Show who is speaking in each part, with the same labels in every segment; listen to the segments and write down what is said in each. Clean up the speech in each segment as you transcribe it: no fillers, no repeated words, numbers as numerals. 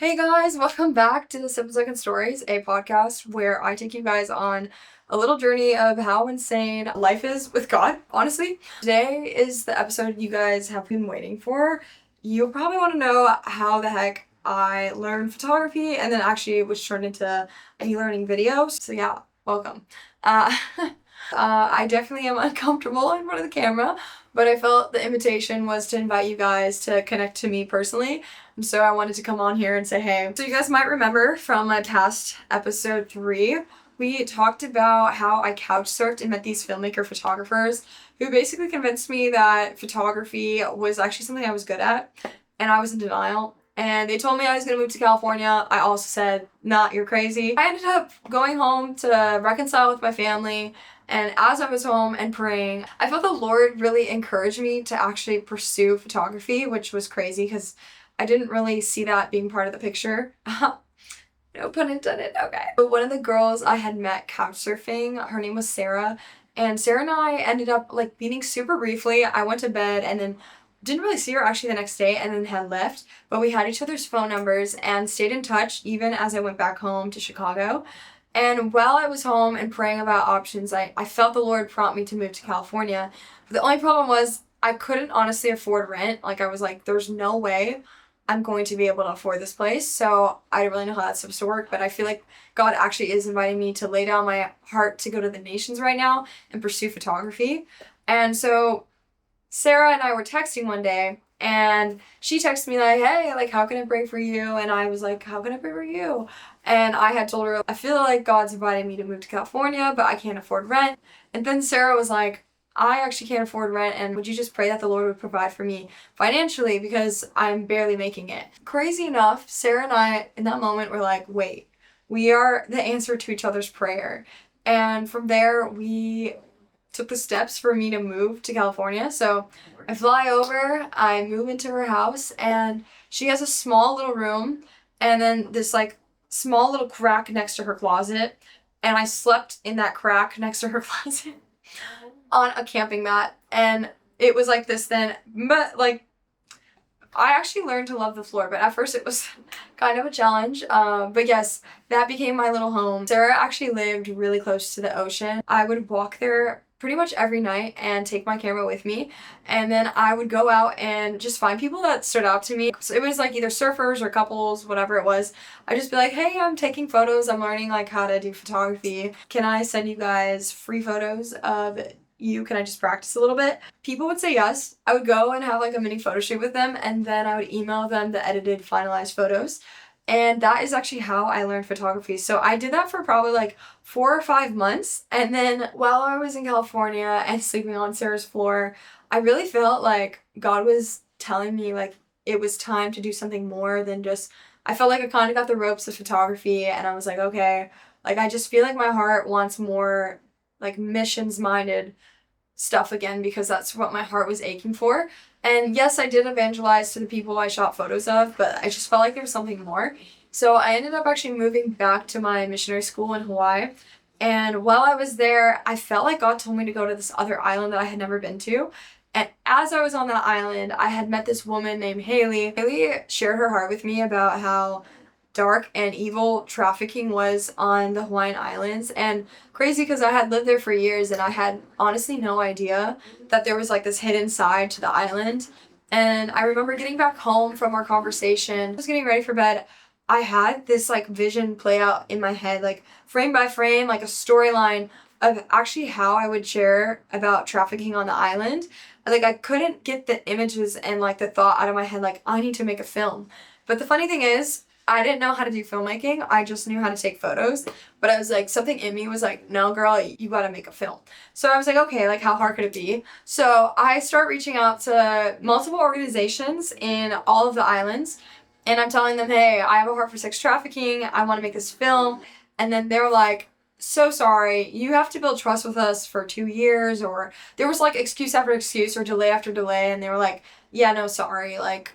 Speaker 1: Hey guys, welcome back to the 7 Second Stories, a podcast where I take you guys on a little journey of how insane life is with God, honestly. Today is the episode you guys have been waiting for. You probably want to know how the heck I learned photography and then actually which turned into a learning video. So yeah, welcome. Uh, I definitely am uncomfortable in front of the camera, but I felt the invitation was to invite you guys to connect to me personally. And so I wanted to come on here and say hey. So you guys might remember from my past episode 3, we talked about how I couch surfed and met these filmmaker photographers who basically convinced me that photography was actually something I was good at, and I was in denial. And they told me I was gonna move to California. I also said, nah, you're crazy. I ended up going home to reconcile with my family, and as I was home and praying, I felt the Lord really encouraged me to actually pursue photography, which was crazy because I didn't really see that being part of the picture. No pun intended, okay. But one of the girls I had met couch surfing, her name was Sarah, and Sarah and I ended up like meeting super briefly. I went to bed and then didn't really see her actually the next day and then had left, but we had each other's phone numbers and stayed in touch even as I went back home to Chicago. And while I was home and praying about options, I felt the Lord prompt me to move to California. But the only problem was I couldn't honestly afford rent. Like I was like, there's no way I'm going to be able to afford this place. So I don't really know how that's supposed to work, but I feel like God actually is inviting me to lay down my heart to go to the nations right now and pursue photography. And so Sarah and I were texting one day, and she texted me like, hey, like, how can I pray for you? And I was like, how can I pray for you? And I had told her, I feel like God's inviting me to move to California, but I can't afford rent. And then Sarah was like, I actually can't afford rent, and would you just pray that the Lord would provide for me financially because I'm barely making it? Crazy enough, Sarah and I in that moment were like, wait, we are the answer to each other's prayer. And from there, we took the steps for me to move to California. So I fly over, I move into her house, and she has a small little room and then this like small little crack next to her closet. And I slept in that crack next to her closet on a camping mat. And it was like this then, but like I actually learned to love the floor, but at first it was kind of a challenge. But yes, that became my little home. Sarah actually lived really close to the ocean. I would walk there pretty much every night and take my camera with me. And then I would go out and just find people that stood out to me. So it was like either surfers or couples, whatever it was. I'd just be like, hey, I'm taking photos. I'm learning like how to do photography. Can I send you guys free photos of you? Can I just practice a little bit? People would say yes. I would go and have like a mini photo shoot with them, and then I would email them the edited, finalized photos. And that is actually how I learned photography. So I did that for probably like 4 or 5 months. And then while I was in California and sleeping on Sarah's floor, I really felt like God was telling me like it was time to do something more than just, I felt like I kind of got the ropes of photography, and I was like, okay, like I just feel like my heart wants more like missions minded stuff again because that's what my heart was aching for. And yes, I did evangelize to the people I shot photos of, but I just felt like there was something more. So I ended up actually moving back to my missionary school in Hawaii. And while I was there, I felt like God told me to go to this other island that I had never been to. And as I was on that island, I had met this woman named Haley. Haley shared her heart with me about how dark and evil trafficking was on the Hawaiian Islands. And crazy because I had lived there for years and I had honestly no idea that there was like this hidden side to the island. And I remember getting back home from our conversation, I was getting ready for bed. I had this like vision play out in my head, like frame by frame, like a storyline of actually how I would share about trafficking on the island. Like I couldn't get the images and like the thought out of my head, like I need to make a film. But the funny thing is, I didn't know how to do filmmaking. I just knew how to take photos. But I was like, something in me was like, no, girl, you gotta make a film. So I was like, okay, like how hard could it be? So I start reaching out to multiple organizations in all of the islands. And I'm telling them, hey, I have a heart for sex trafficking. I want to make this film. And then they're like, so sorry, you have to build trust with us for 2 years. Or there was like excuse after excuse or delay after delay. And they were like, yeah, no, sorry. Like,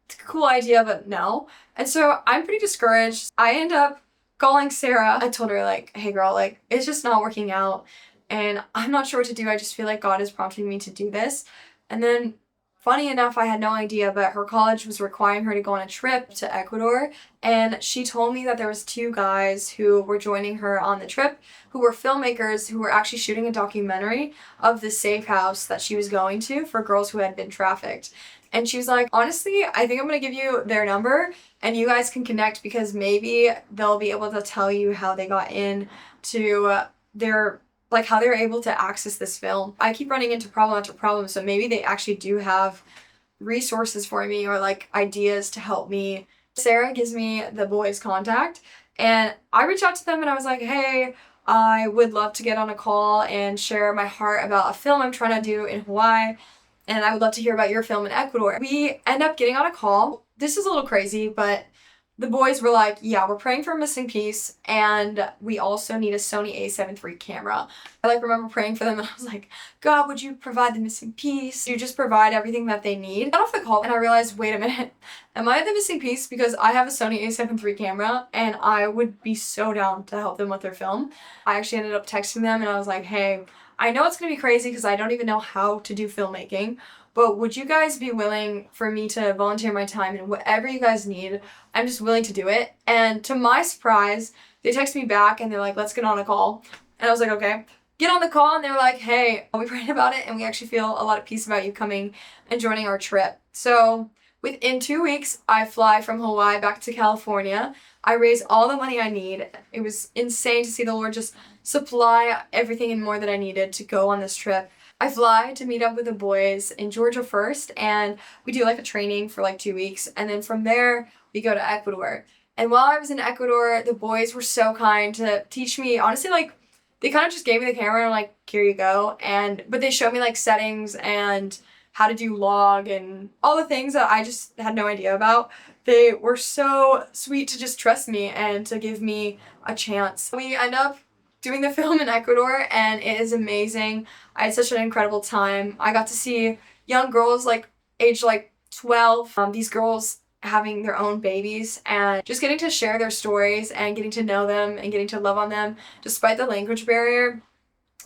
Speaker 1: it's a cool idea, but no. And so I'm pretty discouraged. I end up calling Sarah. I told her like, hey girl, like it's just not working out and I'm not sure what to do. I just feel like God is prompting me to do this. And then Funny enough, I had no idea, but her college was requiring her to go on a trip to Ecuador, and she told me that there was two guys who were joining her on the trip who were filmmakers who were actually shooting a documentary of the safe house that she was going to for girls who had been trafficked. And she was like, honestly, I think I'm gonna give you their number and you guys can connect because maybe they'll be able to tell you how they got in to their like how they were able to access this film. I keep running into problem after problem, so maybe they actually do have resources for me or like ideas to help me. Sarah gives me the boys' contact and I reached out to them and I was like, hey, I would love to get on a call and share my heart about a film I'm trying to do in Hawaii, and I would love to hear about your film in Ecuador. We end up getting on a call. This is a little crazy, but the boys were like, yeah, we're praying for a missing piece, and we also need a Sony A7 III camera. I remember praying for them, and I was like, God, would you provide the missing piece? You just provide everything that they need. I got off the call, and I realized, wait a minute, am I the missing piece? Because I have a Sony A7 III camera, and I would be so down to help them with their film. I actually ended up texting them, and I was like, hey, I know it's gonna be crazy because I don't even know how to do filmmaking, but would you guys be willing for me to volunteer my time and whatever you guys need, I'm just willing to do it. And to my surprise, they text me back and they're like, let's get on a call. And I was like, okay. Get on the call and they're like, hey, we prayed about it and we actually feel a lot of peace about you coming and joining our trip. So within 2 weeks, I fly from Hawaii back to California. I raise all the money I need. It was insane to see the Lord just supply everything and more that I needed to go on this trip. I fly to meet up with the boys in Georgia first, and we do like a training for like 2 weeks, and then from there we go to Ecuador. And while I was in Ecuador, the boys were so kind to teach me, honestly, like they kind of just gave me the camera and like, here you go. But they showed me like settings and how to do log and all the things that I just had no idea about. They were so sweet to just trust me and to give me a chance. We end up doing the film in Ecuador and it is amazing. I had such an incredible time. I got to see young girls like aged like 12, these girls having their own babies and just getting to share their stories and getting to know them and getting to love on them despite the language barrier.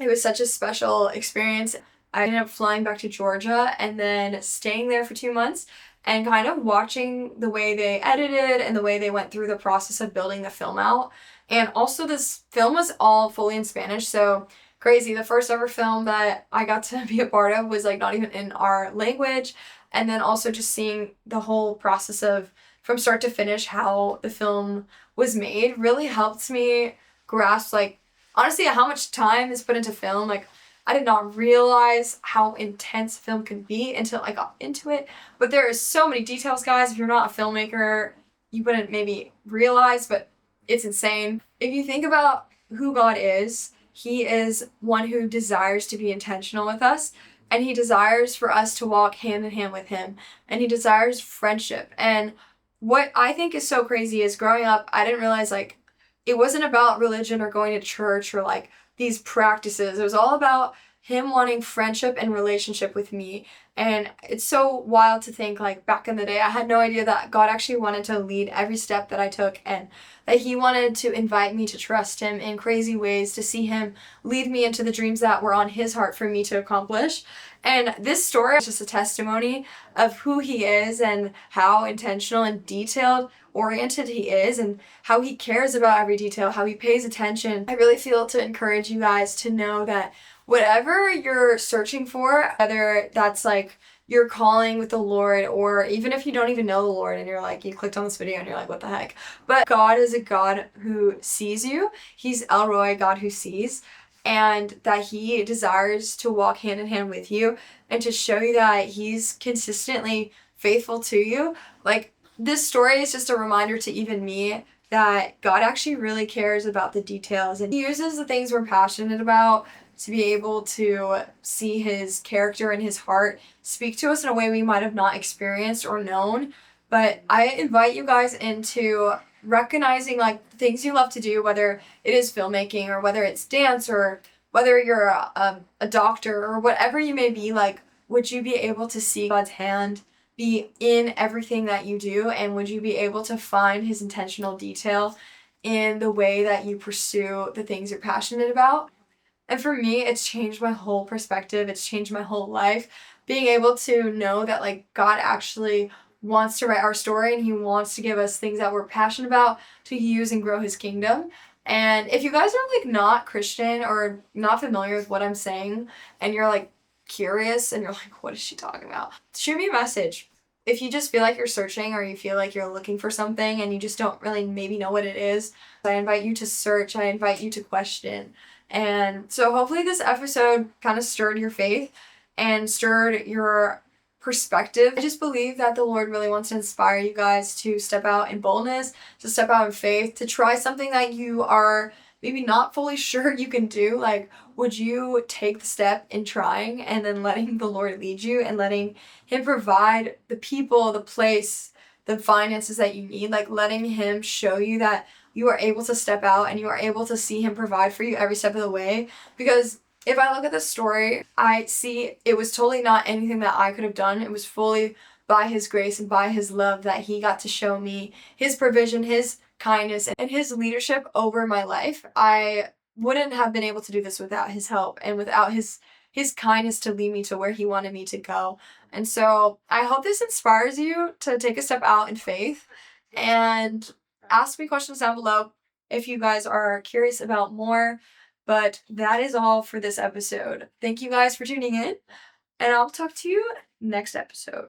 Speaker 1: It was such a special experience. I ended up flying back to Georgia and then staying there for 2 months and kind of watching the way they edited and the way they went through the process of building the film out. And also this film was all fully in Spanish, so crazy. The first ever film that I got to be a part of was like not even in our language. And then also just seeing the whole process of from start to finish how the film was made really helped me grasp like honestly how much time is put into film. Like I did not realize how intense film could be until I got into it. But there is so many details, guys. If you're not a filmmaker, you wouldn't maybe realize, but it's insane. If you think about who God is, He is one who desires to be intentional with us, and He desires for us to walk hand in hand with Him, and He desires friendship. And what I think is so crazy is growing up, I didn't realize like it wasn't about religion or going to church or like these practices. It was all about Him wanting friendship and relationship with me. And it's so wild to think like back in the day, I had no idea that God actually wanted to lead every step that I took and that He wanted to invite me to trust Him in crazy ways, to see Him lead me into the dreams that were on His heart for me to accomplish. And this story is just a testimony of who He is and how intentional and detailed oriented He is and how He cares about every detail, how He pays attention. I really feel to encourage you guys to know that whatever you're searching for, whether that's like your calling with the Lord, or even if you don't even know the Lord and you're like, you clicked on this video and you're like, what the heck? But God is a God who sees you. He's El Roy, God who sees, and that He desires to walk hand in hand with you and to show you that He's consistently faithful to you. Like, this story is just a reminder to even me that God actually really cares about the details, and He uses the things we're passionate about to be able to see His character and His heart speak to us in a way we might have not experienced or known. But I invite you guys into recognizing like the things you love to do, whether it is filmmaking or whether it's dance or whether you're a doctor or whatever you may be. Like, would you be able to see God's hand be in everything that you do, and would you be able to find His intentional detail in the way that you pursue the things you're passionate about? And for me, it's changed my whole perspective. It's changed my whole life being able to know that like God actually wants to write our story and he wants to give us things that we're passionate about to use and grow his kingdom. And if you guys are like not Christian or not familiar with what I'm saying and you're like curious and you're like, what is she talking about? Shoot me a message. If you just feel like you're searching or you feel like you're looking for something and you just don't really maybe know what it is, I invite you to search, I invite you to question. And so hopefully this episode kind of stirred your faith and stirred your perspective. I just believe that the Lord really wants to inspire you guys to step out in boldness, to step out in faith, to try something that you are maybe not fully sure you can do. Like, would you take the step in trying and then letting the Lord lead you and letting him provide the people, the place, the finances that you need, like letting him show you that you are able to step out and you are able to see him provide for you every step of the way. Because if I look at the story, I see it was totally not anything that I could have done. It was fully by his grace and by his love that he got to show me his provision, his kindness, and his leadership over my life. I wouldn't have been able to do this without his help and without his kindness to lead me to where he wanted me to go. And so I hope this inspires you to take a step out in faith and ask me questions down below if you guys are curious about more. But that is all for this episode. Thank you guys for tuning in, and I'll talk to you next episode.